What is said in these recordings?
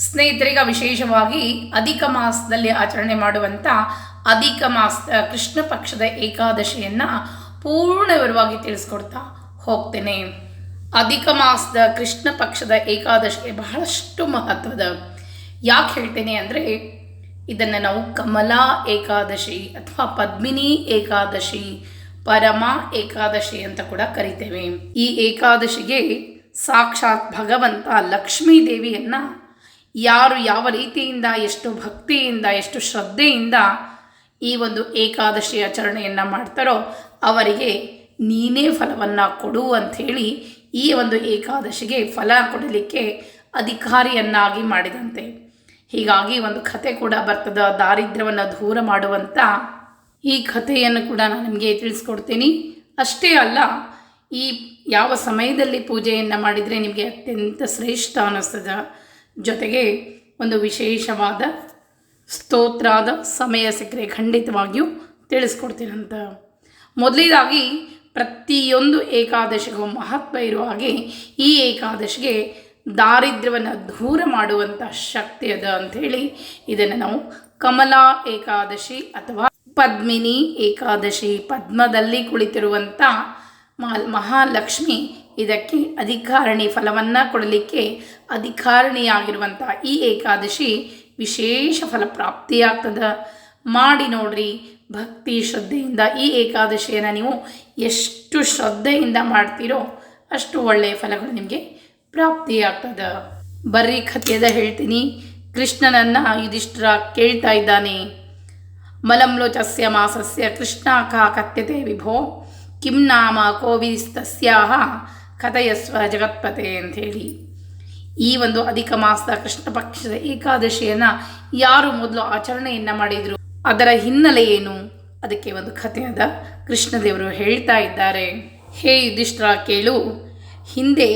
ಸ್ನೇಹಿತರಿಗ ವಿಶೇಷವಾಗಿ ಅಧಿಕ ಮಾಸದಲ್ಲಿ ಆಚರಣೆ ಮಾಡುವಂಥ ಅಧಿಕ ಮಾಸದ ಕೃಷ್ಣ ಪಕ್ಷದ ಏಕಾದಶಿಯನ್ನು ಪೂರ್ಣ ವಿವರವಾಗಿ ತಿಳಿಸ್ಕೊಡ್ತಾ ಹೋಗ್ತೇನೆ. ಅಧಿಕ ಮಾಸದ ಕೃಷ್ಣ ಪಕ್ಷದ ಏಕಾದಶಿಗೆ ಬಹಳಷ್ಟು ಮಹತ್ವದ. ಯಾಕೆ ಹೇಳ್ತೇನೆ ಅಂದರೆ, ಇದನ್ನು ನಾವು ಕಮಲಾ ಏಕಾದಶಿ ಅಥವಾ ಪದ್ಮಿನಿ ಏಕಾದಶಿ, ಪರಮ ಏಕಾದಶಿ ಅಂತ ಕೂಡ ಕರಿತೇವೆ. ಈ ಏಕಾದಶಿಗೆ ಸಾಕ್ಷಾತ್ ಭಗವಂತ ಲಕ್ಷ್ಮೀ ದೇವಿಯನ್ನು ಯಾರು ಯಾವ ರೀತಿಯಿಂದ, ಎಷ್ಟು ಭಕ್ತಿಯಿಂದ, ಎಷ್ಟು ಶ್ರದ್ಧೆಯಿಂದ ಈ ಒಂದು ಏಕಾದಶಿ ಆಚರಣೆಯನ್ನು ಮಾಡ್ತಾರೋ ಅವರಿಗೆ ನೀನೇ ಫಲವನ್ನು ಕೊಡು ಅಂಥೇಳಿ ಈ ಒಂದು ಏಕಾದಶಿಗೆ ಫಲ ಕೊಡಲಿಕ್ಕೆ ಅಧಿಕಾರಿಯನ್ನಾಗಿ ಮಾಡಿದಂತೆ. ಹೀಗಾಗಿ ಒಂದು ಕಥೆ ಕೂಡ ಬರ್ತದ, ದಾರಿದ್ರ್ಯವನ್ನು ದೂರ ಮಾಡುವಂಥ. ಈ ಕಥೆಯನ್ನು ಕೂಡ ನಾನು ನಿಮಗೆ ತಿಳಿಸ್ಕೊಡ್ತೀನಿ. ಅಷ್ಟೇ ಅಲ್ಲ, ಈ ಯಾವ ಸಮಯದಲ್ಲಿ ಪೂಜೆಯನ್ನು ಮಾಡಿದರೆ ನಿಮಗೆ ಅತ್ಯಂತ ಶ್ರೇಷ್ಠ ಅನ್ನಿಸ್ತದ, ಜೊತೆಗೆ ಒಂದು ವಿಶೇಷವಾದ ಸ್ತೋತ್ರದ ಸಮಯ ಸಿಕ್ಕರೆ ಖಂಡಿತವಾಗಿಯೂ ತಿಳಿಸ್ಕೊಡ್ತೀನಂತ. ಮೊದಲನೇದಾಗಿ ಪ್ರತಿಯೊಂದು ಏಕಾದಶಿಗೂ ಮಹತ್ವ ಇರುವ ಹಾಗೆ ಈ ಏಕಾದಶಿಗೆ ದಾರಿದ್ರ್ಯವನ್ನು ದೂರ ಮಾಡುವಂಥ ಶಕ್ತಿ ಅದ ಅಂಥೇಳಿ ಇದನ್ನು ನಾವು ಕಮಲಾ ಏಕಾದಶಿ ಅಥವಾ ಪದ್ಮಿನಿ ಏಕಾದಶಿ, ಪದ್ಮದಲ್ಲಿ ಕುಳಿತಿರುವಂಥ ಮಹಾಲಕ್ಷ್ಮಿ ಇದಕ್ಕೆ ಅಧಿಕಾರಿಣಿ, ಫಲವನ್ನು ಕೊಡಲಿಕ್ಕೆ ಅಧಿಕಾರಿಣಿಯಾಗಿರುವಂಥ ಈ ಏಕಾದಶಿ ವಿಶೇಷ ಫಲ ಪ್ರಾಪ್ತಿಯಾಗ್ತದೆ. ಮಾಡಿ ನೋಡ್ರಿ ಭಕ್ತಿ ಶ್ರದ್ಧೆಯಿಂದ. ಈ ಏಕಾದಶಿಯನ್ನು ನೀವು ಎಷ್ಟು ಶ್ರದ್ಧೆಯಿಂದ ಮಾಡ್ತೀರೋ ಅಷ್ಟು ಒಳ್ಳೆಯ ಫಲಗಳು ನಿಮಗೆ ಪ್ರಾಪ್ತಿಯಾಗ್ತದೆ. ಬರ್ರಿ ಕಥೆಯದ ಹೇಳ್ತೀನಿ. ಕೃಷ್ಣನನ್ನು ಯುಧಿಷ್ಠಿರ ಕೇಳ್ತಾ ಇದ್ದಾನೆ. ಮಲಂಲೋಚಸ್ಯ ಮಾಸಸ್ಯ ಕೃಷ್ಣಾಕ ಕಥ್ಯತೆ ವಿಭೋ ಕಿಂ ನಾಮ ಕೋವಿಸ್ತಸ್ಯಾಹ ಕಥಯಸ್ವ ಜಗತ್ಪತೆ ಅಂಥೇಳಿ. ಈ ಒಂದು ಅಧಿಕ ಮಾಸದ ಕೃಷ್ಣ ಪಕ್ಷದ ಏಕಾದಶಿಯನ್ನು ಯಾರು ಮೊದಲು ಆಚರಣೆಯನ್ನು ಮಾಡಿದರು, ಅದರ ಹಿನ್ನೆಲೆ ಏನು, ಅದಕ್ಕೆ ಒಂದು ಕಥೆಯಾದ ಕೃಷ್ಣದೇವರು ಹೇಳ್ತಾ ಇದ್ದಾರೆ. ಹೇ ಯುಧಿಷ್ಠಿರ ಕೇಳು, ಹಿಂದೆ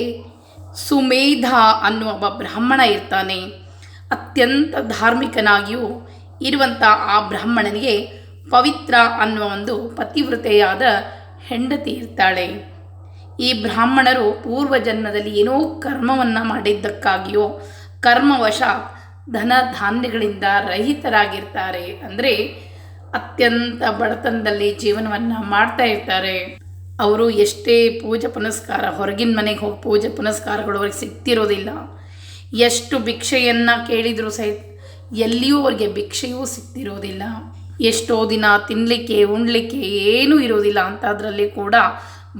ಸುಮೇಧ ಅನ್ನುವ ಒಬ್ಬ ಬ್ರಾಹ್ಮಣ ಇರ್ತಾನೆ. ಅತ್ಯಂತ ಧಾರ್ಮಿಕನಾಗಿಯೂ ಇರುವಂಥ ಆ ಬ್ರಾಹ್ಮಣನಿಗೆ ಪವಿತ್ರ ಅನ್ನುವ ಒಂದು ಪತಿವ್ರತೆಯಾದ ಹೆಂಡತಿ ಇರ್ತಾಳೆ. ಈ ಬ್ರಾಹ್ಮಣರು ಪೂರ್ವ ಜನ್ಮದಲ್ಲಿ ಏನೋ ಕರ್ಮವನ್ನು ಮಾಡಿದ್ದಕ್ಕಾಗಿಯೋ ಕರ್ಮವಶ ಧನ ಧಾನ್ಯಗಳಿಂದ ರಹಿತರಾಗಿರ್ತಾರೆ. ಅಂದರೆ ಅತ್ಯಂತ ಬಡತನದಲ್ಲಿ ಜೀವನವನ್ನು ಮಾಡ್ತಾ ಇರ್ತಾರೆ. ಅವರು ಎಷ್ಟೇ ಪೂಜೆ ಪುನಸ್ಕಾರ, ಹೊರಗಿನ ಮನೆಗೆ ಹೋಗಿ ಪೂಜೆ ಪುನಸ್ಕಾರಗಳು ಅವ್ರಿಗೆ ಸಿಗ್ತಿರೋದಿಲ್ಲ. ಎಷ್ಟು ಭಿಕ್ಷೆಯನ್ನು ಕೇಳಿದರೂ ಸಹಿತ ಎಲ್ಲಿಯೂ ಅವರಿಗೆ ಭಿಕ್ಷೆಯೂ ಸಿಗ್ತಿರೋದಿಲ್ಲ. ಎಷ್ಟೋ ದಿನ ತಿನ್ನಲಿಕ್ಕೆ ಉಣ್ಲಿಕ್ಕೆ ಏನೂ ಇರೋದಿಲ್ಲ. ಅಂಥದ್ರಲ್ಲಿ ಕೂಡ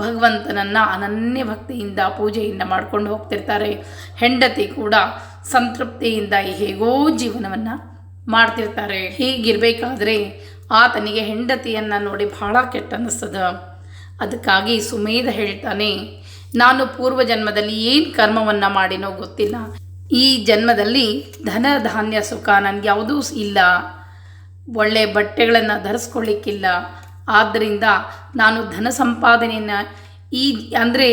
ಭಗವಂತನನ್ನು ಅನನ್ಯ ಭಕ್ತಿಯಿಂದ ಪೂಜೆಯಿಂದ ಮಾಡ್ಕೊಂಡು ಹೋಗ್ತಿರ್ತಾರೆ. ಹೆಂಡತಿ ಕೂಡ ಸಂತೃಪ್ತಿಯಿಂದ ಹೇಗೋ ಜೀವನವನ್ನು ಮಾಡ್ತಿರ್ತಾರೆ. ಹೀಗಿರಬೇಕಾದ್ರೆ ಆತನಿಗೆ ಹೆಂಡತಿಯನ್ನು ನೋಡಿ ಬಹಳ ಕೆಟ್ಟ ಅನ್ನಿಸ್ತದ. ಅದಕ್ಕಾಗಿ ಸುಮೇಧ ಹೇಳ್ತಾನೆ, ನಾನು ಪೂರ್ವ ಜನ್ಮದಲ್ಲಿ ಏನು ಕರ್ಮವನ್ನು ಮಾಡಿನೋ ಗೊತ್ತಿಲ್ಲ. ಈ ಜನ್ಮದಲ್ಲಿ ಧನ ಧಾನ್ಯ ಸುಖ ನನಗೆ ಯಾವುದೂ ಇಲ್ಲ, ಒಳ್ಳೆಯ ಬಟ್ಟೆಗಳನ್ನು ಧರಿಸ್ಕೊಳ್ಳಿಕ್ಕಿಲ್ಲ. ಆದ್ದರಿಂದ ನಾನು ಧನ ಸಂಪಾದನೆಯನ್ನು ಅಂದರೆ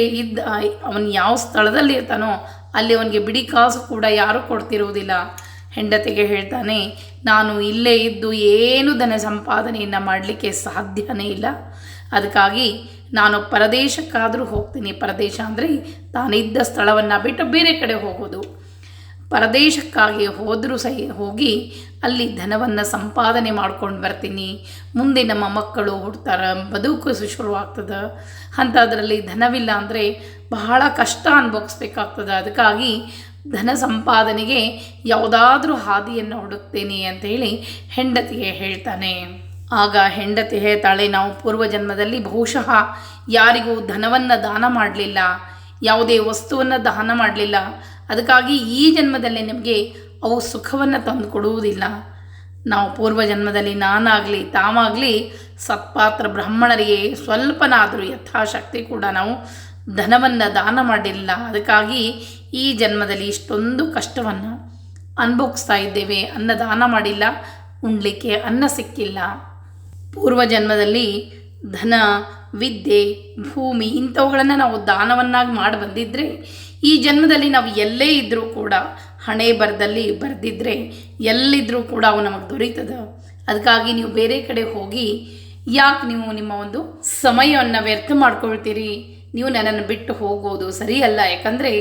ಅವನು ಯಾವ ಸ್ಥಳದಲ್ಲಿ ಇರ್ತಾನೋ ಅಲ್ಲಿ ಅವನಿಗೆ ಬಿಡಿ ಕಾಸು ಕೂಡ ಯಾರೂ ಕೊಡ್ತಿರುವುದಿಲ್ಲ. ಹೆಂಡತಿಗೆ ಹೇಳ್ತಾನೆ, ನಾನು ಇಲ್ಲೇ ಇದ್ದು ಏನು ಧನ ಸಂಪಾದನೆಯನ್ನು ಮಾಡಲಿಕ್ಕೆ ಸಾಧ್ಯವೇ ಇಲ್ಲ. ಅದಕ್ಕಾಗಿ ನಾನು ಪರದೇಶಕ್ಕಾದರೂ ಹೋಗ್ತೀನಿ. ಪರದೇಶ ಅಂದರೆ ತಾನಿದ್ದ ಸ್ಥಳವನ್ನು ಬಿಟ್ಟು ಬೇರೆ ಕಡೆ ಹೋಗೋದು. ಪರದೇಶಕ್ಕಾಗಿ ಹೋದರೂ ಹೋಗಿ ಅಲ್ಲಿ ಧನವನ್ನು ಸಂಪಾದನೆ ಮಾಡ್ಕೊಂಡು ಬರ್ತೀನಿ. ಮುಂದೆ ನಮ್ಮ ಮಕ್ಕಳು ಹುಡ್ತಾರೆ, ಬದುಕು ಶುರುವಾಗ್ತದೆ. ಅಂಥದ್ರಲ್ಲಿ ಧನವಿಲ್ಲ ಅಂದರೆ ಬಹಳ ಕಷ್ಟ ಅನುಭವಿಸ್ಬೇಕಾಗ್ತದೆ. ಅದಕ್ಕಾಗಿ ಧನ ಸಂಪಾದನೆಗೆ ಯಾವುದಾದ್ರೂ ಹಾದಿಯನ್ನು ಹುಡುಕ್ತೇನೆ ಅಂಥೇಳಿ ಹೆಂಡತಿಗೆ ಹೇಳ್ತಾನೆ. ಆಗ ಹೆಂಡತಿ ಹೇಳ್ತಾಳೆ, ನಾವು ಪೂರ್ವಜನ್ಮದಲ್ಲಿ ಬಹುಶಃ ಯಾರಿಗೂ ಧನವನ್ನು ದಾನ ಮಾಡಲಿಲ್ಲ, ಯಾವುದೇ ವಸ್ತುವನ್ನು ದಾನ ಮಾಡಲಿಲ್ಲ. ಅದಕ್ಕಾಗಿ ಈ ಜನ್ಮದಲ್ಲಿ ನಿಮಗೆ ಅವು ಸುಖವನ್ನು ತಂದು ಕೊಡುವುದಿಲ್ಲ. ನಾವು ಪೂರ್ವಜನ್ಮದಲ್ಲಿ ನಾನಾಗಲಿ ತಾವಾಗಲಿ ಸತ್ಪಾತ್ರ ಬ್ರಾಹ್ಮಣರಿಗೆ ಸ್ವಲ್ಪನಾದರೂ ಯಥಾಶಕ್ತಿ ಕೂಡ ನಾವು ಧನವನ್ನು ದಾನ ಮಾಡಿಲ್ಲ. ಅದಕ್ಕಾಗಿ ಈ ಜನ್ಮದಲ್ಲಿ ಇಷ್ಟೊಂದು ಕಷ್ಟವನ್ನು ಅನುಭವಿಸ್ತಾ ಇದ್ದೇವೆ. ಅನ್ನ ದಾನ ಮಾಡಿಲ್ಲ, ಉಣ್ಲಿಕ್ಕೆ ಅನ್ನ ಸಿಕ್ಕಿಲ್ಲ. ಪೂರ್ವಜನ್ಮದಲ್ಲಿ ಧನ, ವಿದ್ಯೆ, ಭೂಮಿ ಇಂಥವುಗಳನ್ನು ನಾವು ದಾನವನ್ನಾಗಿ ಮಾಡಿ ಬಂದಿದ್ದರೆ ಈ ಜನ್ಮದಲ್ಲಿ ನಾವು ಎಲ್ಲೇ ಇದ್ದರೂ ಕೂಡ ಹಣೆ ಬರದಲ್ಲಿ ಬರೆದಿದ್ದರೆ ಎಲ್ಲಿದ್ದರೂ ಕೂಡ ಅವು ನಮಗೆ ದೊರೀತದೆ. ಅದಕ್ಕಾಗಿ ನೀವು ಬೇರೆ ಕಡೆ ಹೋಗಿ ಯಾಕೆ ನೀವು ನಿಮ್ಮ ಒಂದು ಸಮಯವನ್ನು ವ್ಯರ್ಥ ಮಾಡ್ಕೊಳ್ತೀರಿ? ನೀವು ನನ್ನನ್ನು ಬಿಟ್ಟು ಹೋಗೋದು ಸರಿಯಲ್ಲ. ಯಾಕಂದರೆ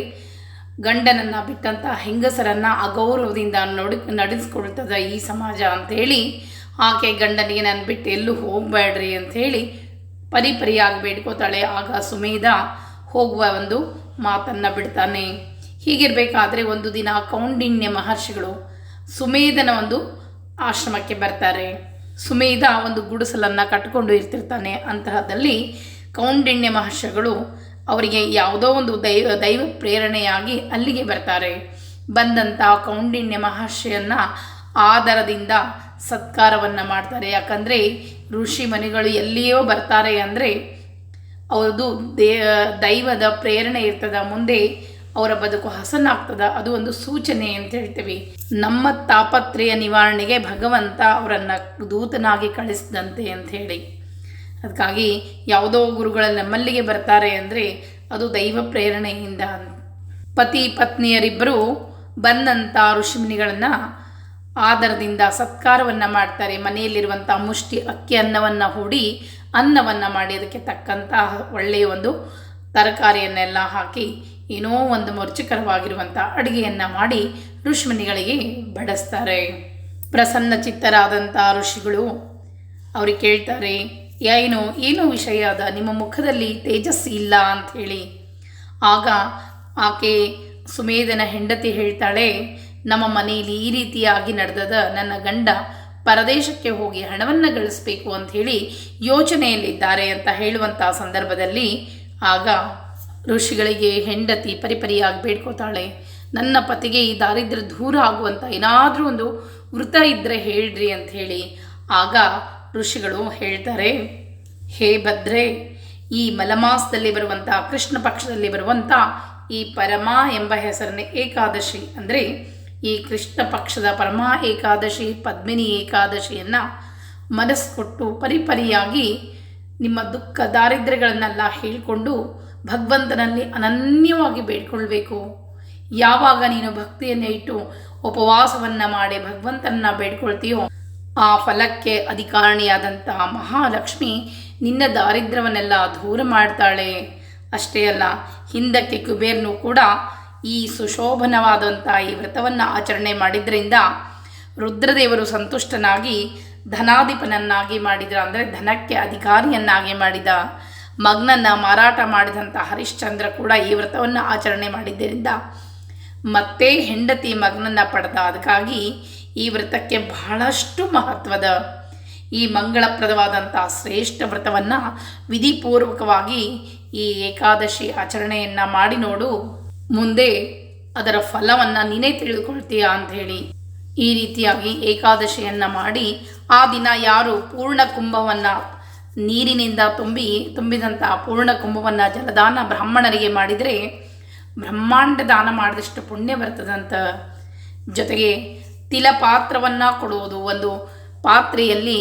ಗಂಡನನ್ನು ಬಿಟ್ಟಂಥ ಹೆಂಗಸರನ್ನು ಅಗೌರವದಿಂದ ನಡೆಸ್ಕೊಳ್ತದೆ ಈ ಸಮಾಜ ಅಂಥೇಳಿ ಆಕೆ ಗಂಡನಿಗೆ ನಾನು ಬಿಟ್ಟು ಎಲ್ಲೂ ಹೋಗಬೇಡ್ರಿ ಅಂಥೇಳಿ ಪರಿಪರಿಯಾಗಿ ಬೇಡ್ಕೋತಾಳೆ. ಆಗ ಸುಮೇಧ ಹೋಗುವ ಒಂದು ಮಾತನ್ನು ಬಿಡ್ತಾನೆ. ಹೀಗಿರಬೇಕಾದ್ರೆ ಒಂದು ದಿನ ಕೌಂಡಿನ್ಯ ಮಹರ್ಷಿಗಳು ಸುಮೇಧನ ಒಂದು ಆಶ್ರಮಕ್ಕೆ ಬರ್ತಾರೆ. ಸುಮೇಧ ಒಂದು ಗುಡಿಸಲನ್ನು ಕಟ್ಟಿಕೊಂಡು ಇರ್ತಿರ್ತಾನೆ. ಅಂತಹದಲ್ಲಿ ಕೌಂಡಿನ್ಯ ಮಹರ್ಷಿಗಳು ಅವರಿಗೆ ಯಾವುದೋ ಒಂದು ದೈವ ಪ್ರೇರಣೆಯಾಗಿ ಅಲ್ಲಿಗೆ ಬರ್ತಾರೆ. ಬಂದಂಥ ಕೌಂಡಿನ್ಯ ಮಹರ್ಷಿಯನ್ನು ಆದರದಿಂದ ಸತ್ಕಾರವನ್ನು ಮಾಡ್ತಾರೆ. ಯಾಕಂದರೆ ಋಷಿ ಮನೆಗಳು ಎಲ್ಲಿಯೋ ಬರ್ತಾರೆ ಅಂದರೆ ಅವ್ರದ್ದು ದೈವದ ಪ್ರೇರಣೆ ಇರ್ತದ, ಮುಂದೆ ಅವರ ಬದುಕು ಹಸನಾಗ್ತದ, ಅದು ಒಂದು ಸೂಚನೆ ಅಂತ ಹೇಳ್ತೀವಿ. ನಮ್ಮ ತಾಪತ್ರೆಯ ನಿವಾರಣೆಗೆ ಭಗವಂತ ಅವರನ್ನು ದೂತನಾಗಿ ಕಳಿಸಿದಂತೆ ಅಂತ ಹೇಳಿ. ಅದಕ್ಕಾಗಿ ಯಾವುದೋ ಗುರುಗಳು ನಮ್ಮಲ್ಲಿಗೆ ಬರ್ತಾರೆ ಅಂದರೆ ಅದು ದೈವ ಪ್ರೇರಣೆಯಿಂದ. ಪತಿ ಪತ್ನಿಯರಿಬ್ಬರು ಬಂದಂಥ ಋಷಿಮುನಿಗಳನ್ನು ಆದರದಿಂದ ಸತ್ಕಾರವನ್ನು ಮಾಡ್ತಾರೆ. ಮನೆಯಲ್ಲಿರುವಂಥ ಮುಷ್ಟಿ ಅಕ್ಕಿ ಅನ್ನವನ್ನು ಹೂಡಿ ಅನ್ನವನ್ನು ಮಾಡಿ ಅದಕ್ಕೆ ತಕ್ಕಂಥ ಒಳ್ಳೆಯ ಒಂದು ತರಕಾರಿಯನ್ನೆಲ್ಲ ಹಾಕಿ ಏನೋ ಒಂದು ರುಚಿಕರವಾಗಿರುವಂಥ ಅಡುಗೆಯನ್ನು ಮಾಡಿ ಋಷಿಮುನಿಗಳಿಗೆ ಬಡಿಸ್ತಾರೆ. ಪ್ರಸನ್ನ ಚಿತ್ತರಾದಂಥ ಋಷಿಗಳು ಅವ್ರಿಗೆ ಕೇಳ್ತಾರೆ, ಏನೋ ವಿಷಯ ಅದ, ನಿಮ್ಮ ಮುಖದಲ್ಲಿ ತೇಜಸ್ಸು ಇಲ್ಲ ಅಂಥೇಳಿ. ಆಗ ಆಕೆ ಸುಮೇಧನ ಹೆಂಡತಿ ಹೇಳ್ತಾಳೆ, ನಮ್ಮ ಮನೆಯಲ್ಲಿ ಈ ರೀತಿಯಾಗಿ ನಡೆದದ, ನನ್ನ ಗಂಡ ಪರದೇಶಕ್ಕೆ ಹೋಗಿ ಹಣವನ್ನು ಗಳಿಸಬೇಕು ಅಂಥೇಳಿ ಯೋಚನೆಯಲ್ಲಿದ್ದಾರೆ ಅಂತ ಹೇಳುವಂಥ ಸಂದರ್ಭದಲ್ಲಿ ಆಗ ಋಷಿಗಳಿಗೆ ಹೆಂಡತಿ ಪರಿಪರಿಯಾಗಿ ಬೇಡ್ಕೋತಾಳೆ, ನನ್ನ ಪತಿಗೆ ಈ ದಾರಿದ್ರ್ಯ ದೂರ ಆಗುವಂಥ ಏನಾದರೂ ಒಂದು ವೃತ ಇದ್ದರೆ ಹೇಳ್ರಿ ಅಂಥೇಳಿ. ಆಗ ಋಷಿಗಳು ಹೇಳ್ತಾರೆ, ಹೇ ಭದ್ರೆ, ಈ ಮಲಮಾಸದಲ್ಲಿ ಬರುವಂಥ ಕೃಷ್ಣ ಪಕ್ಷದಲ್ಲಿ ಬರುವಂಥ ಈ ಪರಮ ಎಂಬ ಹೆಸರಿನ ಏಕಾದಶಿ ಅಂದರೆ ಈ ಕೃಷ್ಣ ಪಕ್ಷದ ಪರಮ ಏಕಾದಶಿ ಪದ್ಮಿನಿ ಏಕಾದಶಿಯನ್ನು ಮನಸ್ಕೊಟ್ಟು ಪರಿಪರಿಯಾಗಿ ನಿಮ್ಮ ದುಃಖ ದಾರಿದ್ರ್ಯಗಳನ್ನೆಲ್ಲ ಹೇಳಿಕೊಂಡು ಭಗವಂತನಲ್ಲಿ ಅನನ್ಯವಾಗಿ ಬೇಡ್ಕೊಳ್ಬೇಕು. ಯಾವಾಗ ನೀನು ಭಕ್ತಿಯನ್ನು ಇಟ್ಟು ಉಪವಾಸವನ್ನು ಮಾಡಿ ಭಗವಂತನನ್ನ ಬೇಡ್ಕೊಳ್ತೀಯೋ ಆ ಫಲಕ್ಕೆ ಅಧಿಕಾರಿಣಿಯಾದಂಥ ಮಹಾಲಕ್ಷ್ಮಿ ನಿನ್ನ ದಾರಿದ್ರ್ಯವನ್ನೆಲ್ಲ ದೂರ ಮಾಡ್ತಾಳೆ. ಅಷ್ಟೇ ಅಲ್ಲ, ಹಿಂದಕ್ಕೆ ಕುಬೇರನು ಕೂಡ ಈ ಸುಶೋಭನವಾದಂಥ ಈ ವ್ರತವನ್ನು ಆಚರಣೆ ಮಾಡಿದ್ರಿಂದ ರುದ್ರದೇವರು ಸಂತುಷ್ಟನಾಗಿ ಧನಾಧಿಪನನ್ನಾಗಿ ಮಾಡಿದ, ಅಂದರೆ ಧನಕ್ಕೆ ಅಧಿಕಾರಿಯನ್ನಾಗಿ ಮಾಡಿದ. ಮಗ್ನನ್ನು ಮಾರಾಟ ಮಾಡಿದಂಥ ಹರಿಶ್ಚಂದ್ರ ಕೂಡ ಈ ವ್ರತವನ್ನು ಆಚರಣೆ ಮಾಡಿದ್ದರಿಂದ ಮತ್ತೆ ಹೆಂಡತಿ ಮಗನನ್ನು ಪಡೆದ. ಅದಕ್ಕಾಗಿ ಈ ವ್ರತಕ್ಕೆ ಬಹಳಷ್ಟು ಮಹತ್ವದ ಈ ಮಂಗಳಪ್ರದವಾದಂಥ ಶ್ರೇಷ್ಠ ವ್ರತವನ್ನು ವಿಧಿಪೂರ್ವಕವಾಗಿ ಈ ಏಕಾದಶಿ ಆಚರಣೆಯನ್ನು ಮಾಡಿ ನೋಡು, ಮುಂದೆ ಅದರ ಫಲವನ್ನು ನೀನೇ ತಿಳಿದುಕೊಳ್ತೀಯ ಅಂಥೇಳಿ. ಈ ರೀತಿಯಾಗಿ ಏಕಾದಶಿಯನ್ನು ಮಾಡಿ ಆ ದಿನ ಯಾರು ಪೂರ್ಣ ಕುಂಭವನ್ನು ನೀರಿನಿಂದ ತುಂಬಿದಂಥ ಪೂರ್ಣ ಕುಂಭವನ್ನು ಜಲದಾನ ಬ್ರಾಹ್ಮಣರಿಗೆ ಮಾಡಿದರೆ ಬ್ರಹ್ಮಾಂಡ ದಾನ ಮಾಡಿದಷ್ಟು ಪುಣ್ಯ ಬರ್ತದಂತ. ಜೊತೆಗೆ ತಿಲಪಾತ್ರವನ್ನು ಕೊಡುವುದು, ಒಂದು ಪಾತ್ರೆಯಲ್ಲಿ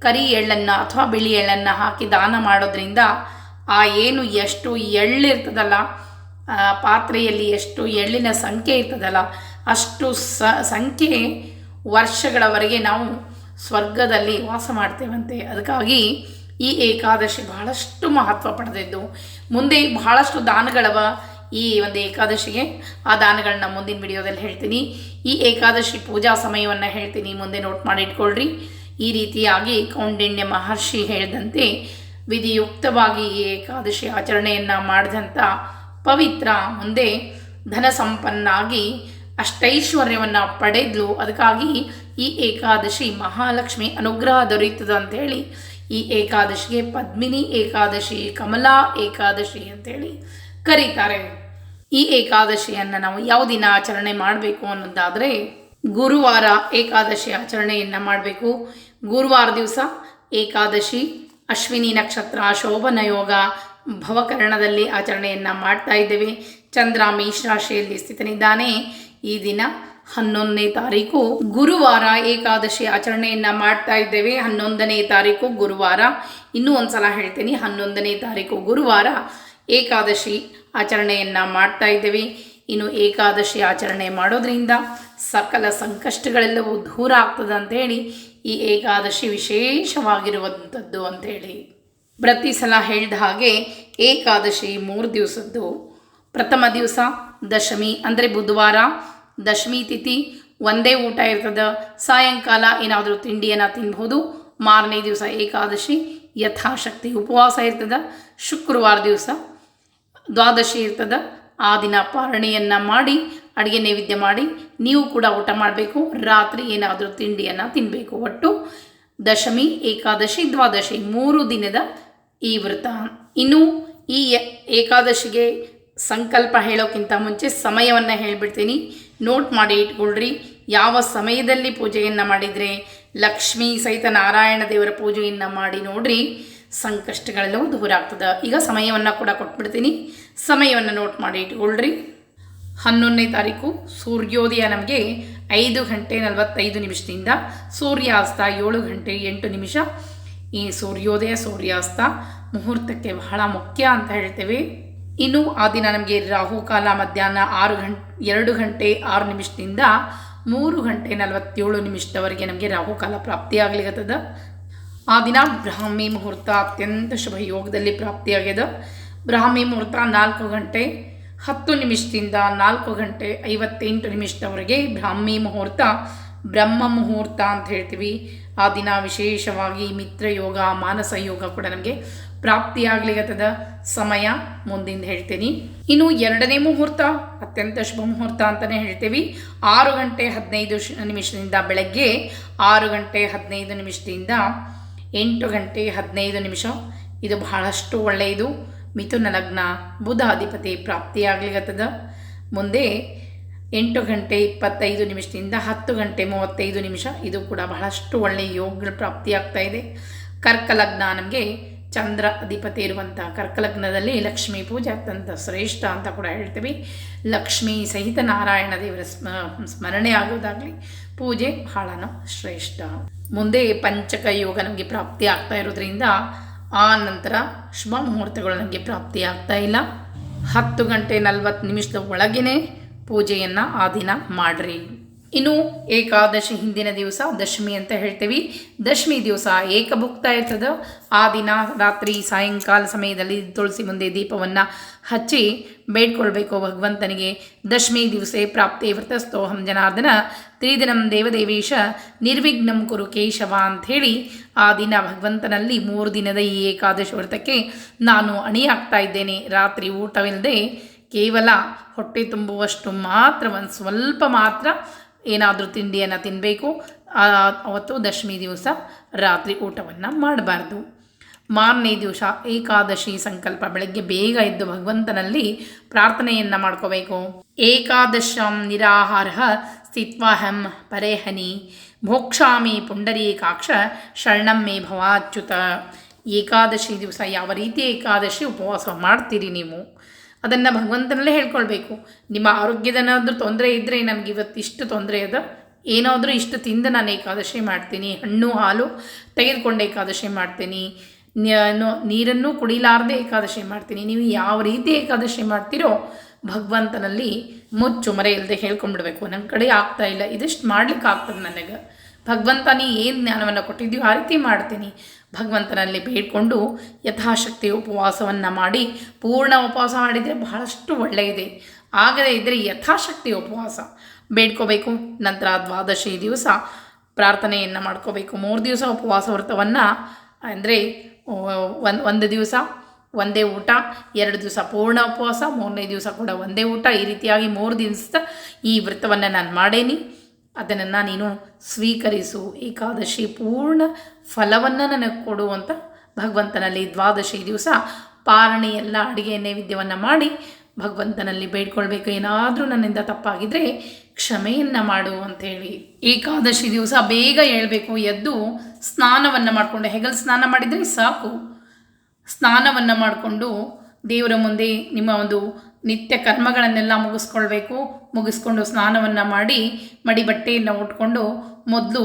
ಕರಿ ಎಳ್ಳನ್ನು ಅಥವಾ ಬಿಳಿ ಎಳ್ಳನ್ನು ಹಾಕಿ ದಾನ ಮಾಡೋದ್ರಿಂದ ಆ ಎಷ್ಟು ಎಳ್ಳಿರ್ತದಲ್ಲ, ಪಾತ್ರೆಯಲ್ಲಿ ಎಷ್ಟು ಎಳ್ಳಿನ ಸಂಖ್ಯೆ ಇರ್ತದಲ್ಲ ಅಷ್ಟು ಸಂಖ್ಯೆ ವರ್ಷಗಳವರೆಗೆ ನಾವು ಸ್ವರ್ಗದಲ್ಲಿ ವಾಸ ಮಾಡ್ತೇವಂತೆ. ಅದಕ್ಕಾಗಿ ಈ ಏಕಾದಶಿ ಬಹಳಷ್ಟು ಮಹತ್ವ ಪಡೆದಿದ್ದು. ಮುಂದೆ ಬಹಳಷ್ಟು ದಾನಗಳವ ಈ ಒಂದು ಏಕಾದಶಿಗೆ. ಆ ದಾನಗಳನ್ನ ಮುಂದಿನ ವಿಡಿಯೋದಲ್ಲಿ ಹೇಳ್ತೀನಿ. ಈ ಏಕಾದಶಿ ಪೂಜಾ ಸಮಯವನ್ನು ಹೇಳ್ತೀನಿ, ಮುಂದೆ ನೋಟ್ ಮಾಡಿ ಇಟ್ಕೊಳ್ರಿ. ಈ ರೀತಿಯಾಗಿ ಕೌಂಡಿನ್ಯ ಮಹರ್ಷಿ ಹೇಳಿದಂತೆ ವಿಧಿಯುಕ್ತವಾಗಿ ಈ ಏಕಾದಶಿ ಆಚರಣೆಯನ್ನು ಮಾಡಿದಂಥ ಪವಿತ್ರ ಮುಂದೆ ಧನ ಸಂಪನ್ನಾಗಿ ಅಷ್ಟೈಶ್ವರ್ಯವನ್ನು ಪಡೆದ್ಲು. ಅದಕ್ಕಾಗಿ ಈ ಏಕಾದಶಿ ಮಹಾಲಕ್ಷ್ಮಿ ಅನುಗ್ರಹ ದೊರೆಯುತ್ತದೆ ಅಂಥೇಳಿ ಈ ಏಕಾದಶಿಗೆ ಪದ್ಮಿನಿ ಏಕಾದಶಿ, ಕಮಲಾ ಏಕಾದಶಿ ಅಂತೇಳಿ ಕರೀತಾರೆ. ಈ ಏಕಾದಶಿಯನ್ನು ನಾವು ಯಾವ ದಿನ ಆಚರಣೆ ಮಾಡಬೇಕು ಅನ್ನೋದಾದರೆ ಗುರುವಾರ ಏಕಾದಶಿ ಆಚರಣೆಯನ್ನು ಮಾಡಬೇಕು. ಗುರುವಾರ ದಿವಸ ಏಕಾದಶಿ, ಅಶ್ವಿನಿ ನಕ್ಷತ್ರ, ಶೋಭನ ಯೋಗ, ಭವಕರಣದಲ್ಲಿ ಆಚರಣೆಯನ್ನು ಮಾಡ್ತಾ ಇದ್ದೇವೆ. ಚಂದ್ರ ಮೇಷ ರಾಶಿಯಲ್ಲಿ ಸ್ಥಿತನಿದ್ದಾನೆ. ಈ ದಿನ 11ನೇ ತಾರೀಕು ಗುರುವಾರ ಏಕಾದಶಿ ಆಚರಣೆಯನ್ನು ಮಾಡ್ತಾ ಇದ್ದೇವೆ. 11ನೇ ತಾರೀಕು ಗುರುವಾರ. ಇನ್ನೂ ಒಂದು ಸಲ ಹೇಳ್ತೀನಿ, 11ನೇ ತಾರೀಕು ಗುರುವಾರ ಏಕಾದಶಿ ಆಚರಣೆಯನ್ನು ಮಾಡ್ತಾ ಇದ್ದೇವೆ. ಇನ್ನು ಏಕಾದಶಿ ಆಚರಣೆ ಮಾಡೋದ್ರಿಂದ ಸಕಲ ಸಂಕಷ್ಟಗಳೆಲ್ಲವೂ ದೂರ ಆಗ್ತದೆ ಅಂಥೇಳಿ ಈ ಏಕಾದಶಿ ವಿಶೇಷವಾಗಿರುವಂಥದ್ದು ಅಂಥೇಳಿ. ಪ್ರತಿ ಸಲ ಹೇಳಿದ ಹಾಗೆ ಏಕಾದಶಿ 3 ದಿವಸದ್ದು. ಪ್ರಥಮ ದಿವಸ ದಶಮಿ ಅಂದರೆ ಬುಧವಾರ ದಶಮಿ ತಿಥಿ, ಒಂದೇ ಊಟ ಇರ್ತದೆ. ಸಾಯಂಕಾಲ ಏನಾದರೂ ತಿಂಡಿಯನ್ನು ತಿನ್ಬೋದು. ಮಾರನೇ ದಿವಸ ಏಕಾದಶಿ, ಯಥಾಶಕ್ತಿ ಉಪವಾಸ ಇರ್ತದೆ. ಶುಕ್ರವಾರ ದಿವಸ ದ್ವಾದಶಿ ಇರ್ತದೆ. ಆ ದಿನ ಪಾರಣೆಯನ್ನು ಮಾಡಿ ಅಡುಗೆ ನೈವೇದ್ಯ ಮಾಡಿ ನೀವು ಕೂಡ ಊಟ ಮಾಡಬೇಕು. ರಾತ್ರಿ ಏನಾದರೂ ತಿಂಡಿಯನ್ನು ತಿನ್ನಬೇಕು. ಒಟ್ಟು ದಶಮಿ, ಏಕಾದಶಿ, ದ್ವಾದಶಿ 3 ದಿನದ ಈ ವ್ರತ. ಇನ್ನು ಈ ಏಕಾದಶಿಗೆ ಸಂಕಲ್ಪ ಹೇಳೋಕ್ಕಿಂತ ಮುಂಚೆ ಸಮಯವನ್ನು ಹೇಳಿಬಿಡ್ತೀನಿ, ನೋಟ್ ಮಾಡಿ ಇಟ್ಕೊಳ್ರಿ. ಯಾವ ಸಮಯದಲ್ಲಿ ಪೂಜೆಯನ್ನು ಮಾಡಿದರೆ ಲಕ್ಷ್ಮೀ ಸಹಿತ ನಾರಾಯಣ ದೇವರ ಪೂಜೆಯನ್ನು ಮಾಡಿ ನೋಡ್ರಿ, ಸಂಕಷ್ಟಗಳೆಲ್ಲವೂ ದೂರ ಆಗ್ತದೆ. ಈಗ ಸಮಯವನ್ನು ಕೂಡ ಕೊಟ್ಬಿಡ್ತೀನಿ, ಸಮಯವನ್ನು ನೋಟ್ ಮಾಡಿ ಇಟ್ಕೊಳ್ರಿ. 11ನೇ ತಾರೀಕು ಸೂರ್ಯೋದಯ ನಮಗೆ 5 ಗಂಟೆ 45 ನಿಮಿಷದಿಂದ, ಸೂರ್ಯಾಸ್ತ 7 ಗಂಟೆ 8 ನಿಮಿಷ. ಈ ಸೂರ್ಯೋದಯ ಸೂರ್ಯಾಸ್ತ ಮುಹೂರ್ತಕ್ಕೆ ಬಹಳ ಮುಖ್ಯ ಅಂತ ಹೇಳ್ತೇವೆ. ಇನ್ನು ಆ ದಿನ ನಮಗೆ ರಾಹುಕಾಲ ಮಧ್ಯಾಹ್ನ 2 ಗಂಟೆ 6 ನಿಮಿಷದಿಂದ 3 ಗಂಟೆ 47 ನಿಮಿಷದವರೆಗೆ ನಮಗೆ ರಾಹುಕಾಲ ಪ್ರಾಪ್ತಿಯಾಗಲಿಕ್ಕತ್ತದ. ಆ ದಿನ ಬ್ರಾಹ್ಮಿ ಮುಹೂರ್ತ ಅತ್ಯಂತ ಶುಭ ಯೋಗದಲ್ಲಿ ಪ್ರಾಪ್ತಿಯಾಗ್ಯದ. ಬ್ರಾಹ್ಮಿ ಮುಹೂರ್ತ 4 ಗಂಟೆ 10 ನಿಮಿಷದಿಂದ 4 ಗಂಟೆ 58 ನಿಮಿಷದವರೆಗೆ ಬ್ರಾಹ್ಮಿ ಮುಹೂರ್ತ, ಬ್ರಹ್ಮ ಮುಹೂರ್ತ ಅಂತ ಹೇಳ್ತೀವಿ. ಆ ದಿನ ವಿಶೇಷವಾಗಿ ಮಿತ್ರ ಯೋಗ, ಮಾನಸ ಯೋಗ ಕೂಡ ನಮಗೆ ಪ್ರಾಪ್ತಿಯಾಗಲಿಕ್ಕತ್ತದ. ಸಮಯ ಮುಂದಿಂದ ಹೇಳ್ತೀನಿ. ಇನ್ನು 2ನೇ ಮುಹೂರ್ತ ಅತ್ಯಂತ ಶುಭ ಮುಹೂರ್ತ ಅಂತಲೇ ಹೇಳ್ತೀವಿ. 6 ಗಂಟೆ 15 ನಿಮಿಷದಿಂದ ಬೆಳಗ್ಗೆ 6 ಗಂಟೆ 15 ನಿಮಿಷದಿಂದ 8 ಗಂಟೆ 15 ನಿಮಿಷ. ಇದು ಬಹಳಷ್ಟು ಒಳ್ಳೆಯದು. ಮಿಥುನ ಲಗ್ನ, ಬುಧ ಅಧಿಪತಿ ಪ್ರಾಪ್ತಿಯಾಗಲಿಕ್ಕತ್ತದ. ಮುಂದೆ 8 ಗಂಟೆ 25 ನಿಮಿಷದಿಂದ 10 ಗಂಟೆ 35 ನಿಮಿಷ. ಇದು ಕೂಡ ಬಹಳಷ್ಟು ಒಳ್ಳೆಯ ಯೋಗಗಳು ಪ್ರಾಪ್ತಿಯಾಗ್ತಾ ಇದೆ. ಕರ್ಕಲಗ್ನ ನಮಗೆ ಚಂದ್ರ ಅಧಿಪತಿ ಇರುವಂಥ ಕರ್ಕಲಗ್ನದಲ್ಲಿ ಲಕ್ಷ್ಮೀ ಪೂಜೆ ಅತ್ಯಂತ ಶ್ರೇಷ್ಠ ಅಂತ ಕೂಡ ಹೇಳ್ತೀವಿ. ಲಕ್ಷ್ಮೀ ಸಹಿತ ನಾರಾಯಣ ದೇವರ ಸ್ಮರಣೆ ಆಗೋದಾಗಲಿ ಪೂಜೆ ಬಹಳನೂ ಶ್ರೇಷ್ಠ. ಮುಂದೆ ಪಂಚಕ ಯೋಗ ನಮಗೆ ಪ್ರಾಪ್ತಿ ಆಗ್ತಾ ಇರೋದ್ರಿಂದ ಆ ನಂತರ ಶುಭ ಮುಹೂರ್ತಗಳು ನನಗೆ ಪ್ರಾಪ್ತಿ ಆಗ್ತಾ ಇಲ್ಲ. 10 ಗಂಟೆ 40 ನಿಮಿಷದ ಒಳಗೇ ಪೂಜೆಯನ್ನು ಆ ದಿನ ಮಾಡಿರಿ. ಇನ್ನು ಏಕಾದಶಿ ಹಿಂದಿನ ದಿವಸ ದಶಮಿ ಅಂತ ಹೇಳ್ತೀವಿ. ದಶಮಿ ದಿವಸ ಏಕಭುಕ್ತ ಇರ್ತದೆ. ಆ ದಿನ ರಾತ್ರಿ ಸಾಯಂಕಾಲ ಸಮಯದಲ್ಲಿ ತುಳಸಿ ಮುಂದೆ ದೀಪವನ್ನು ಹಚ್ಚಿ ಬೇಡ್ಕೊಳ್ಬೇಕು ಭಗವಂತನಿಗೆ. ದಶಮಿ ದಿವಸೇ ಪ್ರಾಪ್ತಿ ವ್ರತಸ್ಥೋಹಂ ಜನಾರ್ದನ ತ್ರಿದಿನಂ ದೇವದೇವೇಶ ನಿರ್ವಿಘ್ನಂ ಕುರು ಕೇಶವ ಅಂಥೇಳಿ ಆ ದಿನ ಭಗವಂತನಲ್ಲಿ 3 ದಿನದ ಈ ಏಕಾದಶಿ ವ್ರತಕ್ಕೆ ನಾನು ಅಣಿಯಾಗ್ತಾ ಇದ್ದೇನೆ. ರಾತ್ರಿ ಊಟವಿಲ್ಲದೆ ಕೇವಲ ಹೊಟ್ಟೆ ತುಂಬುವಷ್ಟು ಮಾತ್ರ, ಒಂದು ಸ್ವಲ್ಪ ಮಾತ್ರ ಏನಾದರೂ ತಿಂಡಿಯನ್ನು ತಿನ್ನಬೇಕು. ಅವತ್ತು ದಶಮಿ ದಿವಸ ರಾತ್ರಿ ಊಟವನ್ನು ಮಾಡಬಾರ್ದು. ಮಾರನೇ ದಿವಸ ಏಕಾದಶಿ ಸಂಕಲ್ಪ, ಬೆಳಗ್ಗೆ ಬೇಗ ಎದ್ದು ಭಗವಂತನಲ್ಲಿ ಪ್ರಾರ್ಥನೆಯನ್ನು ಮಾಡ್ಕೋಬೇಕು. ಏಕಾದಶಂ ನಿರಾಹಾರ ಸ್ಥಿತ್ವಾಹಂ ಪರೇಹನಿ ಭೋಕ್ಷಾಮಿ ಪುಂಡರೀಕಾಕ್ಷ ಶರಣಂ ಮೇ ಭವಾಚ್ಯುತ. ಏಕಾದಶಿ ದಿವಸ ಯಾವ ರೀತಿ ಏಕಾದಶಿ ಉಪವಾಸ ಮಾಡ್ತೀರಿ ನೀವು, ಅದನ್ನು ಭಗವಂತನಲ್ಲೇ ಹೇಳ್ಕೊಳ್ಬೇಕು. ನಿಮ್ಮ ಆರೋಗ್ಯದನಾದರೂ ತೊಂದರೆ ಇದ್ದರೆ, ನನಗೆ ಇವತ್ತು ಇಷ್ಟು ತೊಂದರೆ ಅದ, ಏನಾದರೂ ಇಷ್ಟು ತಿಂದು ನಾನು ಏಕಾದಶಿ ಮಾಡ್ತೀನಿ, ಹಣ್ಣು ಹಾಲು ತೆಗೆದುಕೊಂಡು ಏಕಾದಶಿ ಮಾಡ್ತೀನಿ, ನೀರನ್ನು ಕುಡಿಲಾರದೆ ಏಕಾದಶಿ ಮಾಡ್ತೀನಿ. ನೀವು ಯಾವ ರೀತಿ ಏಕಾದಶಿ ಮಾಡ್ತೀರೋ ಭಗವಂತನಲ್ಲಿ ಮುಚ್ಚು ಮರೆ ಇಲ್ಲದೆ ಹೇಳ್ಕೊಂಡ್ಬಿಡ್ಬೇಕು. ನನ್ನ ಕಡೆ ಆಗ್ತಾ ಇಲ್ಲ, ಇದಿಷ್ಟು ಮಾಡ್ಲಿಕ್ಕೆ ಆಗ್ತದೆ ನನಗೆ, ಭಗವಂತ ನೀ ಏನು ಜ್ಞಾನವನ್ನು ಕೊಟ್ಟಿದ್ದೀವಿ ಆ ರೀತಿ ಮಾಡ್ತೀನಿ. ಭಗವಂತನಲ್ಲಿ ಬೇಡ್ಕೊಂಡು ಯಥಾಶಕ್ತಿ ಉಪವಾಸವನ್ನು ಮಾಡಿ, ಪೂರ್ಣ ಉಪವಾಸ ಮಾಡಿದರೆ ಬಹಳಷ್ಟು ಒಳ್ಳೆಯದೆ. ಆಗದೇ ಇದ್ದರೆ ಯಥಾಶಕ್ತಿ ಉಪವಾಸ ಬೇಡ್ಕೋಬೇಕು. ನಂತರ ದ್ವಾದಶಿ ದಿವಸ ಪ್ರಾರ್ಥನೆಯನ್ನು ಮಾಡ್ಕೋಬೇಕು. 3 ದಿವಸ ಉಪವಾಸ ವ್ರತವನ್ನು ಅಂದರೆ ಒಂದು ದಿವಸ ಒಂದೇ ಊಟ, 2 ದಿವಸ ಪೂರ್ಣ ಉಪವಾಸ, 3ನೇ ದಿವಸ ಕೂಡ ಒಂದೇ ಊಟ. ಈ ರೀತಿಯಾಗಿ 3 ದಿವಸ ಈ ವ್ರತವನ್ನು ನಾನು ಮಾಡೇನಿ, ಅದನ್ನು ನೀನು ಸ್ವೀಕರಿಸು. ಏಕಾದಶಿ ಪೂರ್ಣ ಫಲವನ್ನು ನನಗೆ ಕೊಡುವಂಥ ಭಗವಂತನಲ್ಲಿ ದ್ವಾದಶಿ ದಿವಸ ಪಾರಣೆ ಎಲ್ಲ ಅಡುಗೆ ನೈವೇದ್ಯವನ್ನು ಮಾಡಿ ಭಗವಂತನಲ್ಲಿ ಬೇಡ್ಕೊಳ್ಬೇಕು. ಏನಾದರೂ ನನ್ನಿಂದ ತಪ್ಪಾಗಿದ್ದರೆ ಕ್ಷಮೆಯನ್ನು ಮಾಡು ಅಂಥೇಳಿ. ಏಕಾದಶಿ ದಿವಸ ಬೇಗ ಏಳಬೇಕು, ಎದ್ದು ಸ್ನಾನವನ್ನು ಮಾಡಿಕೊಂಡು, ಹೆಗಲು ಸ್ನಾನ ಮಾಡಿದರೆ ಸಾಕು, ಸ್ನಾನವನ್ನು ಮಾಡಿಕೊಂಡು ದೇವರ ಮುಂದೆ ನಿಮ್ಮ ಒಂದು ನಿತ್ಯ ಕರ್ಮಗಳನ್ನೆಲ್ಲ ಮುಗಿಸ್ಕೊಂಡು ಸ್ನಾನವನ್ನು ಮಾಡಿ ಮಡಿ ಬಟ್ಟೆಯನ್ನು ಉಟ್ಕೊಂಡು ಮೊದಲು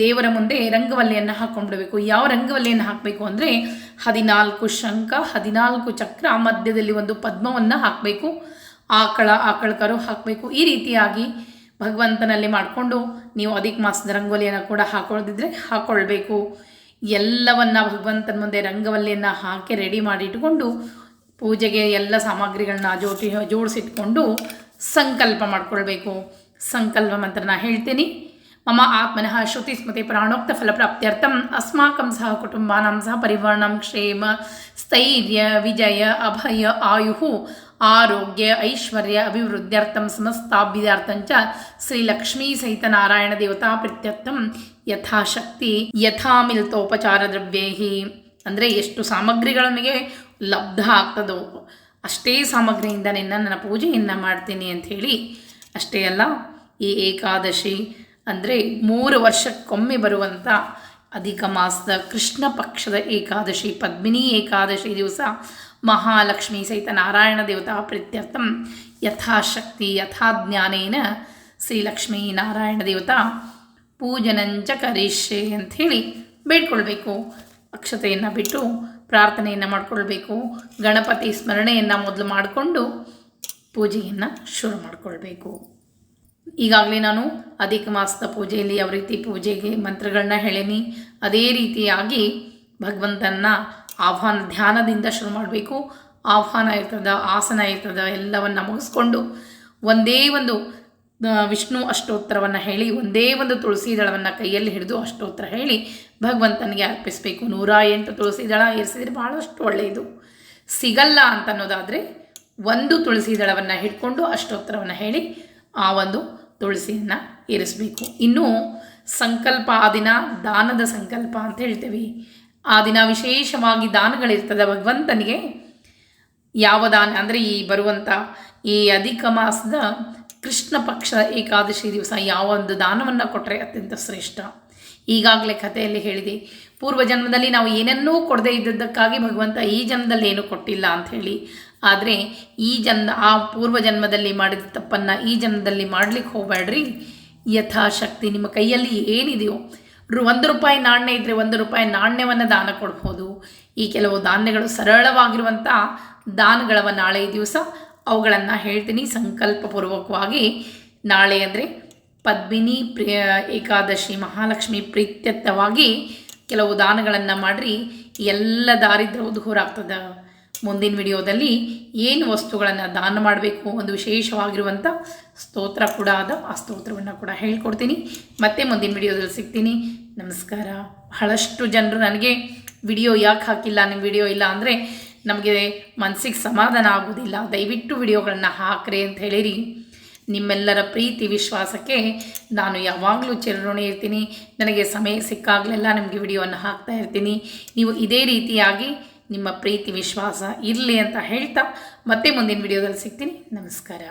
ದೇವರ ಮುಂದೆ ರಂಗವಲ್ಲಿಯನ್ನು ಹಾಕ್ಕೊಂಡ್ಬಿಡಬೇಕು. ಯಾವ ರಂಗವಲ್ಲಿಯನ್ನು ಹಾಕಬೇಕು ಅಂದರೆ 14 ಶಂಖ, 14 ಚಕ್ರ, ಮಧ್ಯದಲ್ಲಿ ಒಂದು ಪದ್ಮವನ್ನು ಹಾಕಬೇಕು. ಆಕಳ ಕರು ಹಾಕಬೇಕು. ಈ ರೀತಿಯಾಗಿ ಭಗವಂತನಲ್ಲಿ ಮಾಡಿಕೊಂಡು ನೀವು ಅಧಿಕ ಮಾಸದ ರಂಗೋಲಿಯನ್ನು ಕೂಡ ಹಾಕೊಳ್ಳದಿದ್ದರೆ ಹಾಕ್ಕೊಳ್ಬೇಕು. ಎಲ್ಲವನ್ನು ಭಗವಂತನ ಮುಂದೆ ರಂಗವಲ್ಲಿಯನ್ನು ಹಾಕಿ ರೆಡಿ ಮಾಡಿ ಇಟ್ಕೊಂಡು ಪೂಜೆಗೆ ಎಲ್ಲ ಸಾಮಗ್ರಿಗಳನ್ನ ಜೋಡಿಸಿಟ್ಕೊಂಡು ಸಂಕಲ್ಪ ಮಾಡಿಕೊಳ್ಬೇಕು. ಸಂಕಲ್ಪ ಮಂತ್ರನ ಹೇಳ್ತೀನಿ. ಮಮ ಆತ್ಮನಃ ಶ್ರುತಿ ಸ್ಮೃತಿ ಪ್ರಾಣೋಕ್ತ ಫಲಪ್ರಾಪ್ತ್ಯರ್ಥಂ ಅಸ್ಮಾಕಂ ಸಹ ಕುಟುಂಬಾನಾಂ ಸಹ ಪರಿವಾರಣಂ ಕ್ಷೇಮ ಸ್ಥೈರ್ಯ ವಿಜಯ ಅಭಯ ಆಯು ಆರೋಗ್ಯ ಐಶ್ವರ್ಯ ಅಭಿವೃದ್ಧ್ಯರ್ಥಂ ಸಮಸ್ತಾಭ್ಯುದರ್ಥಂಚ ಶ್ರೀ ಲಕ್ಷ್ಮೀ ಸಹಿತ ನಾರಾಯಣ ದೇವತಾ ಪ್ರೀತ್ಯರ್ಥಂ ಯಥಾಶಕ್ತಿ ಯಥಾಮಿಲಿತೋಪಚಾರ ದ್ರವ್ಯೈಹಿ, ಅಂದರೆ ಎಷ್ಟು ಸಾಮಗ್ರಿಗಳು ನಮಗೆ ಲಬ್ಧ ಆಗ್ತದೋ ಅಷ್ಟೇ ಸಾಮಗ್ರಿಯಿಂದ ನನ್ನ ಪೂಜೆಯನ್ನು ಮಾಡ್ತೀನಿ ಅಂಥೇಳಿ. ಅಷ್ಟೇ ಅಲ್ಲ, ಈ ಏಕಾದಶಿ ಅಂದರೆ 3 ವರ್ಷಕ್ಕೊಮ್ಮೆ ಬರುವಂಥ ಅಧಿಕ ಮಾಸದ ಕೃಷ್ಣ ಪಕ್ಷದ ಏಕಾದಶಿ, ಪದ್ಮಿನಿ ಏಕಾದಶಿ ದಿವಸ ಮಹಾಲಕ್ಷ್ಮೀ ಸಹಿತ ನಾರಾಯಣ ದೇವತಾ ಪ್ರೀತ್ಯರ್ಥಂ ಯಥಾಶಕ್ತಿ ಯಥಾಜ್ಞಾನೇನ ಶ್ರೀಲಕ್ಷ್ಮೀ ನಾರಾಯಣ ದೇವತಾ ಪೂಜನಂಚ ಕರಿಷ್ಯೆ ಅಂಥೇಳಿ ಬೇಡ್ಕೊಳ್ಬೇಕು. ಅಕ್ಷತೆಯನ್ನು ಬಿಟ್ಟು ಪ್ರಾರ್ಥನೆಯನ್ನು ಮಾಡಿಕೊಳ್ಬೇಕು. ಗಣಪತಿ ಸ್ಮರಣೆಯನ್ನು ಮೊದಲು ಮಾಡಿಕೊಂಡು ಪೂಜೆಯನ್ನು ಶುರು ಮಾಡಿಕೊಳ್ಬೇಕು. ಈಗಾಗಲೇ ನಾನು ಅಧಿಕ ಮಾಸದ ಪೂಜೆಯಲ್ಲಿ ಯಾವ ರೀತಿ ಪೂಜೆಗೆ ಮಂತ್ರಗಳನ್ನ ಹೇಳೀನಿ, ಅದೇ ರೀತಿಯಾಗಿ ಭಗವಂತನ ಆಹ್ವಾನ ಧ್ಯಾನದಿಂದ ಶುರು ಮಾಡಬೇಕು. ಆಹ್ವಾನ ಇರ್ತದ, ಆಸನ ಇರ್ತದ, ಎಲ್ಲವನ್ನು ಮುಗಿಸ್ಕೊಂಡು ಒಂದೇ ಒಂದು ವಿಷ್ಣು ಅಷ್ಟೋತ್ತರವನ್ನು ಹೇಳಿ, ಒಂದೇ ಒಂದು ತುಳಸಿ ದಳವನ್ನು ಕೈಯಲ್ಲಿ ಹಿಡಿದು ಅಷ್ಟೋತ್ತರ ಹೇಳಿ ಭಗವಂತನಿಗೆ ಅರ್ಪಿಸಬೇಕು. 108 ತುಳಸಿ ದಳ ಇರಿಸಿದರೆ ಭಾಳಷ್ಟು ಒಳ್ಳೆಯದು. ಸಿಗಲ್ಲ ಅಂತನ್ನೋದಾದರೆ ಒಂದು ತುಳಸಿ ದಳವನ್ನು ಹಿಡ್ಕೊಂಡು ಅಷ್ಟೋತ್ತರವನ್ನು ಹೇಳಿ ಆ ಒಂದು ತುಳಸಿಯನ್ನು ಇರಿಸಬೇಕು. ಇನ್ನು ಸಂಕಲ್ಪ, ಆ ದಿನ ದಾನದ ಸಂಕಲ್ಪ ಅಂತ ಹೇಳ್ತೇವೆ. ಆ ದಿನ ವಿಶೇಷವಾಗಿ ದಾನಗಳಿರ್ತದೆ ಭಗವಂತನಿಗೆ. ಯಾವ ದಾನ ಅಂದರೆ ಈ ಬರುವಂಥ ಈ ಅಧಿಕ ಮಾಸದ ಕೃಷ್ಣ ಪಕ್ಷದ ಏಕಾದಶಿ ದಿವಸ ಯಾವ ಒಂದು ದಾನವನ್ನು ಕೊಟ್ಟರೆ ಅತ್ಯಂತ ಶ್ರೇಷ್ಠ. ಈಗಾಗಲೇ ಕಥೆಯಲ್ಲಿ ಹೇಳಿದೆ, ಪೂರ್ವ ಜನ್ಮದಲ್ಲಿ ನಾವು ಏನನ್ನೂ ಕೊಡದೇ ಇದ್ದದ್ದಕ್ಕಾಗಿ ಭಗವಂತ ಈ ಜನ್ಮದಲ್ಲಿ ಏನೂ ಕೊಟ್ಟಿಲ್ಲ ಅಂಥೇಳಿ. ಆದರೆ ಆ ಪೂರ್ವ ಜನ್ಮದಲ್ಲಿ ಮಾಡಿದ ತಪ್ಪನ್ನು ಈ ಜನ್ಮದಲ್ಲಿ ಮಾಡಲಿಕ್ಕೆ ಹೋಗಬೇಡ್ರಿ. ಯಥಾಶಕ್ತಿ ನಿಮ್ಮ ಕೈಯಲ್ಲಿ ಏನಿದೆಯೋ, ₹1 ನಾಣ್ಯ ಇದ್ದರೆ ₹1 ನಾಣ್ಯವನ್ನು ದಾನ ಕೊಡ್ಬೋದು. ಈ ಕೆಲವು ಧಾನ್ಯಗಳು ಸರಳವಾಗಿರುವಂಥ ದಾನಗಳವ ನಾಳೆ ದಿವಸ ಅವುಗಳನ್ನು ಹೇಳ್ತೀನಿ ಸಂಕಲ್ಪಪೂರ್ವಕವಾಗಿ. ನಾಳೆ ಅಂದರೆ ಪದ್ಮಿನಿ ಏಕಾದಶಿ ಮಹಾಲಕ್ಷ್ಮಿ ಪ್ರೀತ್ಯರ್ಥವಾಗಿ ಕೆಲವು ದಾನಗಳನ್ನು ಮಾಡಿರಿ, ಎಲ್ಲ ದಾರಿದ್ರ್ಯವು ದೂರ ಆಗ್ತದೆ. ಮುಂದಿನ ವಿಡಿಯೋದಲ್ಲಿ ಏನು ವಸ್ತುಗಳನ್ನು ದಾನ ಮಾಡಬೇಕು, ಒಂದು ವಿಶೇಷವಾಗಿರುವಂಥ ಸ್ತೋತ್ರ ಕೂಡ ಅದ, ಆ ಸ್ತೋತ್ರವನ್ನು ಕೂಡ ಹೇಳ್ಕೊಡ್ತೀನಿ. ಮತ್ತೆ ಮುಂದಿನ ವಿಡಿಯೋದಲ್ಲಿ ಸಿಗ್ತೀನಿ. ನಮಸ್ಕಾರ. ಬಹಳಷ್ಟು ಜನರು ನನಗೆ ವಿಡಿಯೋ ಯಾಕೆ ಹಾಕಿಲ್ಲ, ನಿಮ್ಮ ವಿಡಿಯೋ ಇಲ್ಲ ಅಂದರೆ ನಮಗೆ ಮನಸ್ಸಿಗೆ ಸಮಾಧಾನ ಆಗೋದಿಲ್ಲ, ದಯವಿಟ್ಟು ವಿಡಿಯೋಗಳನ್ನು ಹಾಕ್ರಿ ಅಂತ ಹೇಳಿರಿ. ನಿಮ್ಮೆಲ್ಲರ ಪ್ರೀತಿ ವಿಶ್ವಾಸಕ್ಕೆ ನಾನು ಯಾವಾಗಲೂ ಚಿರಋಣಿ ಇರ್ತೀನಿ. ನನಗೆ ಸಮಯ ಸಿಕ್ಕಾಗಲೆಲ್ಲ ನಿಮಗೆ ವಿಡಿಯೋವನ್ನು ಹಾಕ್ತಾ ಇರ್ತೀನಿ. ನೀವು ಇದೇ ರೀತಿಯಾಗಿ ನಿಮ್ಮ ಪ್ರೀತಿ ವಿಶ್ವಾಸ ಇರಲಿ ಅಂತ ಹೇಳ್ತಾ ಮತ್ತೆ ಮುಂದಿನ ವಿಡಿಯೋದಲ್ಲಿ ಸಿಗ್ತೀನಿ. ನಮಸ್ಕಾರ.